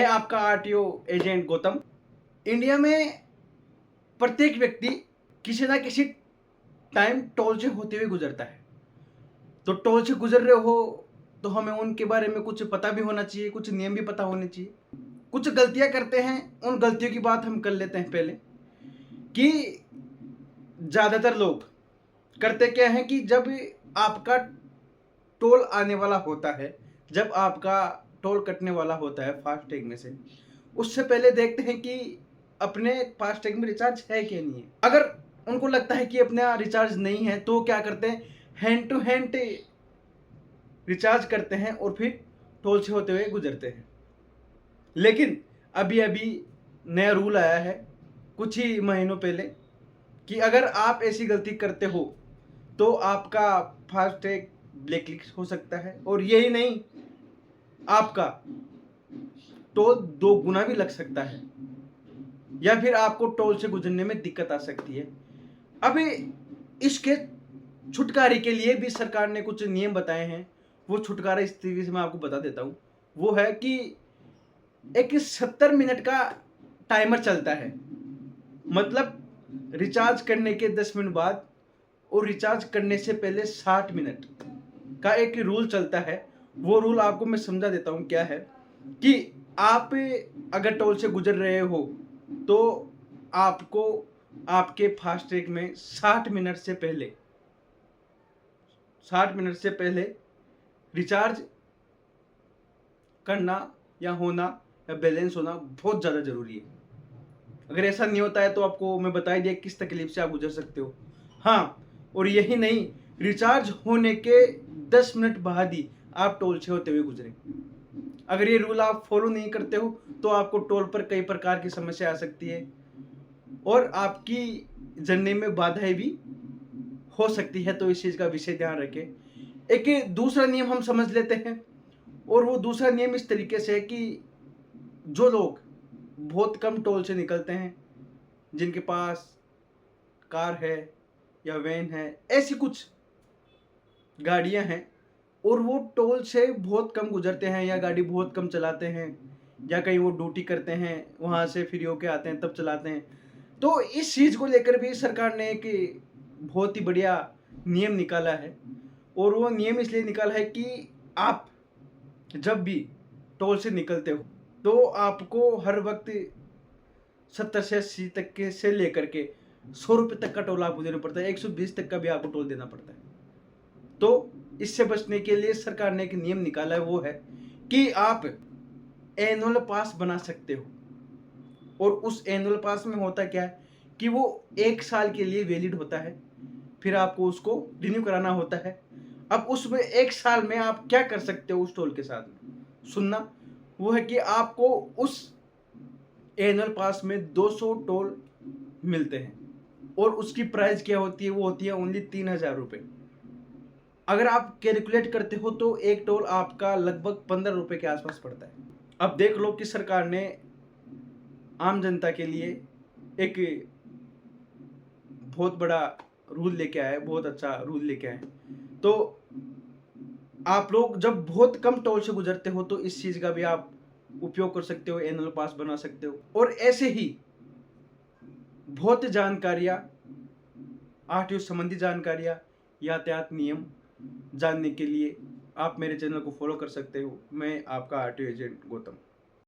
मैं आपका RTO agent Gautam. India में प्रत्येक व्यक्ति किसी ना किसी टाइम टोल से होते हुए गुजरता है। तो टोल से गुजर रहे हो तो हमें उनके बारे में कुछ पता भी होना चाहिए, कुछ नियम भी पता होने चाहिए। कुछ गलतियां करते हैं, उन गलतियों की बात हम कर लेते हैं पहले कि ज़्यादातर लोग करते क्या हैं कि जब आपका टोल आने वाला होता है, जब आपका टोल कटने वाला होता है फास्टैग में से, उससे पहले देखते हैं कि अपने फास्टैग में रिचार्ज है कि नहीं है। अगर उनको लगता है कि अपना रिचार्ज नहीं है तो क्या करते हैं, हैंड टू हैंड रिचार्ज करते हैं और फिर टोल से होते हुए गुजरते हैं। लेकिन अभी अभी नया रूल आया है कुछ ही महीनों पहले कि अगर आप ऐसी गलती करते हो तो आपका फास्टैग ब्लैकलिस्ट हो सकता है, और यही नहीं, आपका टोल 2 गुना भी लग सकता है, या फिर आपको टोल से गुजरने में दिक्कत आ सकती है। अभी इसके छुटकारे के लिए भी सरकार ने कुछ नियम बताए हैं। वो छुटकारा इस तरीके से मैं आपको बता देता हूँ। वो है कि एक 70 मिनट का टाइमर चलता है, मतलब रिचार्ज करने के 10 मिनट बाद और रिचार्ज करने से पहले 60 मिनट का एक रूल चलता है। वो रूल आपको मैं समझा देता हूँ क्या है कि आप अगर टोल से गुजर रहे हो तो आपको आपके फास्टैग में 60 मिनट से पहले रिचार्ज करना या होना या बैलेंस होना बहुत ज़्यादा ज़रूरी है। अगर ऐसा नहीं होता है तो आपको मैं बता ही दिया किस तकलीफ से आप गुजर सकते हो। हाँ, और यही नहीं, रिचार्ज होने के 10 मिनट बाद ही आप टोल से होते हुए गुजरें। अगर ये रूल आप फॉलो नहीं करते हो तो आपको टोल पर कई प्रकार की समस्या आ सकती है और आपकी जर्नी में बाधाएं भी हो सकती है। तो इस चीज़ का विशेष ध्यान रखें। एक दूसरा नियम हम समझ लेते हैं, और वो दूसरा नियम इस तरीके से है कि जो लोग बहुत कम टोल से निकलते हैं, जिनके पास कार है या वैन है, ऐसी कुछ गाड़ियां हैं, और वो टोल से बहुत कम गुजरते हैं या गाड़ी बहुत कम चलाते हैं, या कहीं वो ड्यूटी करते हैं वहाँ से फ्री होके आते हैं तब चलाते हैं, तो इस चीज़ को लेकर भी सरकार ने एक बहुत ही बढ़िया नियम निकाला है। और वो नियम इसलिए निकाला है कि आप जब भी टोल से निकलते हो तो आपको हर वक्त 70 से 80 तक के से लेकर के 100 रुपये तक का टोल आपको देना पड़ता है, 120 तक का भी आपको टोल देना पड़ता है। तो इससे बचने के लिए सरकार ने एक नियम निकाला है, वो है कि आप एनुअल पास बना सकते हो। और उस एनुअल पास में होता क्या है कि वो 1 साल के लिए वैलिड होता है, फिर आपको उसको रिन्यू कराना होता है। अब उसमें 1 साल में आप क्या कर सकते हो उस टोल के साथ में, सुनना, वो है कि आपको उस एनुअल पास में 200 टोल मिलते हैं, और उसकी प्राइस क्या होती है, वो होती है ओनली 3000 रुपये। अगर आप कैलकुलेट करते हो तो एक टोल आपका लगभग 15 रुपये के आसपास पड़ता है। अब देख लो कि सरकार ने आम जनता के लिए एक बहुत बड़ा रूल लेके आए, बहुत अच्छा रूल लेके आए। तो आप लोग जब बहुत कम टोल से गुजरते हो तो इस चीज़ का भी आप उपयोग कर सकते हो, एनुअल पास बना सकते हो। और ऐसे ही बहुत जानकारियाँ, आरटीओ संबंधी जानकारियाँ, यातायात नियम जानने के लिए आप मेरे चैनल को फॉलो कर सकते हो। मैं आपका आरटीओ एजेंट गौतम।